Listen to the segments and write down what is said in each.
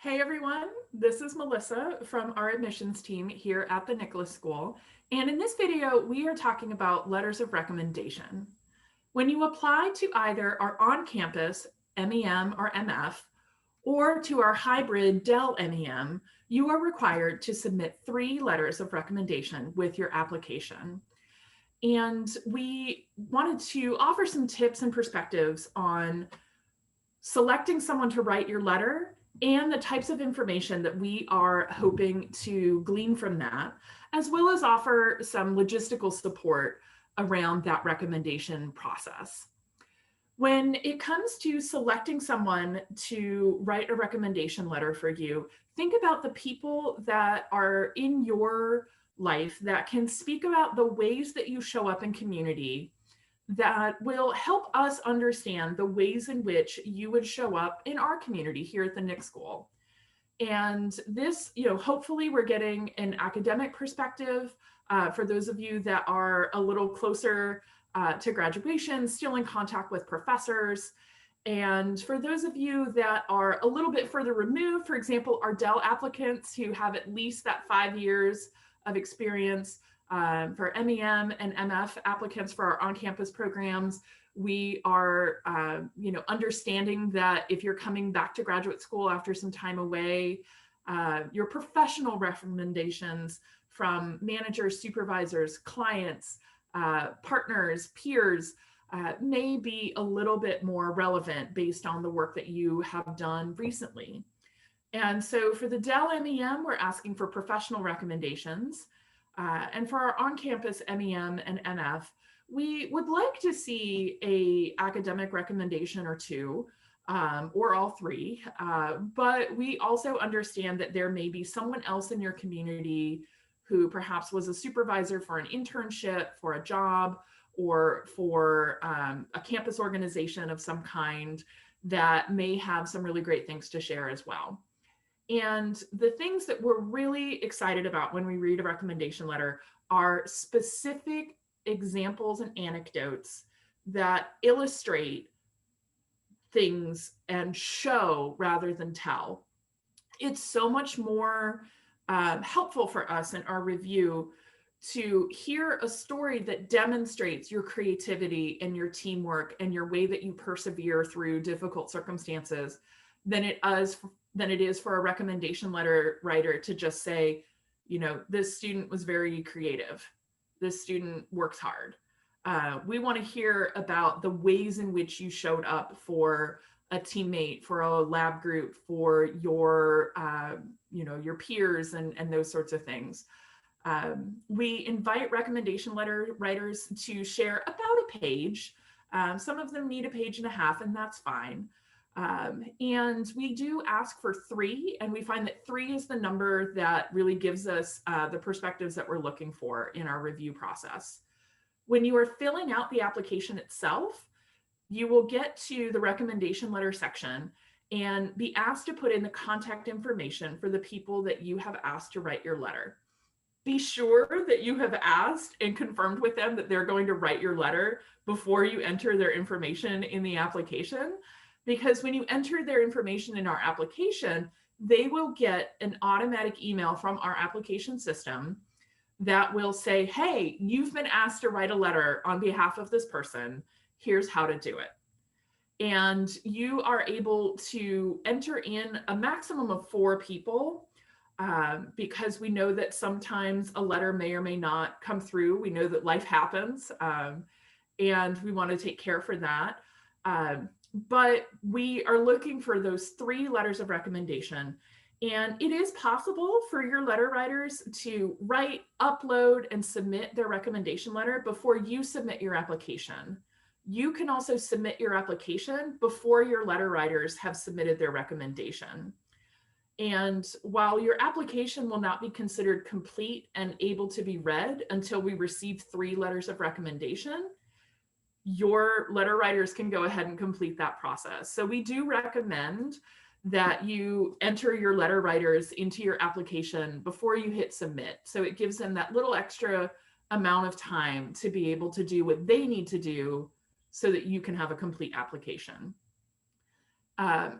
Hey everyone, this is Melissa from our admissions team here at the Nicholas School. And in this video, we are talking about letters of recommendation. When you apply to either our on-campus MEM or MF, or to our hybrid Dell MEM, you are required to submit 3 letters of recommendation with your application. And we wanted to offer some tips and perspectives on selecting someone to write your letter and the types of information that we are hoping to glean from that, as well as offer some logistical support around that recommendation process. When it comes to selecting someone to write a recommendation letter for you, think about the people that are in your life that can speak about the ways that you show up in community that will help us understand the ways in which you would show up in our community here at the Nick School. And this, hopefully we're getting an academic perspective for those of you that are a little closer to graduation, still in contact with professors. And for those of you that are a little bit further removed, for example, our Dell applicants who have at least that 5 years of experience, for MEM and MF applicants for our on-campus programs, we are, understanding that if you're coming back to graduate school after some time away, your professional recommendations from managers, supervisors, clients, partners, peers, may be a little bit more relevant based on the work that you have done recently. And so for the Dell MEM, we're asking for professional recommendations. And for our on-campus MEM and MF, we would like to see an academic recommendation or two, or all 3. But we also understand that there may be someone else in your community who perhaps was a supervisor for an internship, for a job, or for a campus organization of some kind that may have some really great things to share as well. And the things that we're really excited about when we read a recommendation letter are specific examples and anecdotes that illustrate things and show rather than tell. It's so much more helpful for us in our review to hear a story that demonstrates your creativity and your teamwork and your way that you persevere through difficult circumstances than it is for a recommendation letter writer to just say, this student was very creative. This student works hard. We want to hear about the ways in which you showed up for a teammate, for a lab group, for your, your peers and those sorts of things. We invite recommendation letter writers to share about a page. Some of them need a page and a half, and that's fine. And we do ask for 3, and we find that 3 is the number that really gives us the perspectives that we're looking for in our review process. When you are filling out the application itself, you will get to the recommendation letter section and be asked to put in the contact information for the people that you have asked to write your letter. Be sure that you have asked and confirmed with them that they're going to write your letter before you enter their information in the application. Because when you enter their information in our application, they will get an automatic email from our application system that will say, hey, you've been asked to write a letter on behalf of this person. Here's how to do it. And you are able to enter in a maximum of 4 people because we know that sometimes a letter may or may not come through. We know that life happens, and we want to take care for that. But we are looking for those 3 letters of recommendation. And it is possible for your letter writers to write, upload, and submit their recommendation letter before you submit your application. You can also submit your application before your letter writers have submitted their recommendation. And while your application will not be considered complete and able to be read until we receive 3 letters of recommendation, your letter writers can go ahead and complete that process. So we do recommend that you enter your letter writers into your application before you hit submit. So it gives them that little extra amount of time to be able to do what they need to do so that you can have a complete application.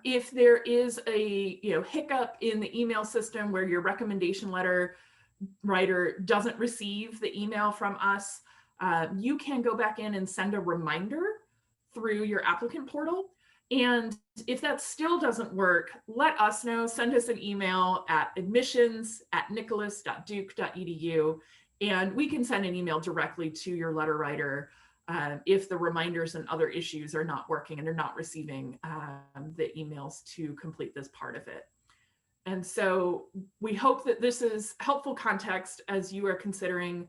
If there is a hiccup in the email system where your recommendation letter writer doesn't receive the email from us, you can go back in and send a reminder through your applicant portal. And if that still doesn't work, let us know. Send us an email at admissions@nicholas.duke.edu, and we can send an email directly to your letter writer if the reminders and other issues are not working and you're not receiving the emails to complete this part of it. And so we hope that this is helpful context as you are considering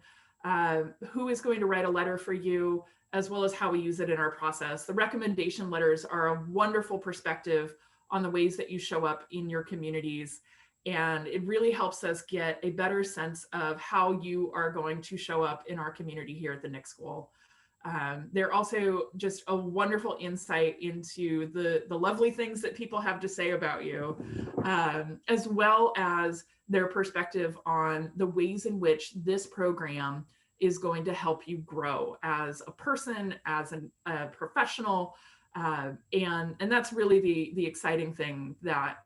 who is going to write a letter for you, as well as how we use it in our process. The recommendation letters are a wonderful perspective on the ways that you show up in your communities. And it really helps us get a better sense of how you are going to show up in our community here at the Nick School. They're also just a wonderful insight into the lovely things that people have to say about you, as well as their perspective on the ways in which this program is going to help you grow as a person, as a professional. And that's really the exciting thing that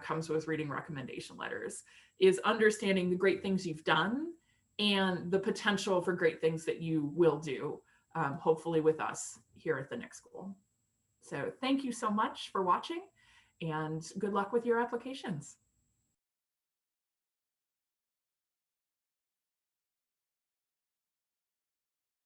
comes with reading recommendation letters, is understanding the great things you've done and the potential for great things that you will do, hopefully with us here at the Nick School. So thank you so much for watching, and good luck with your applications.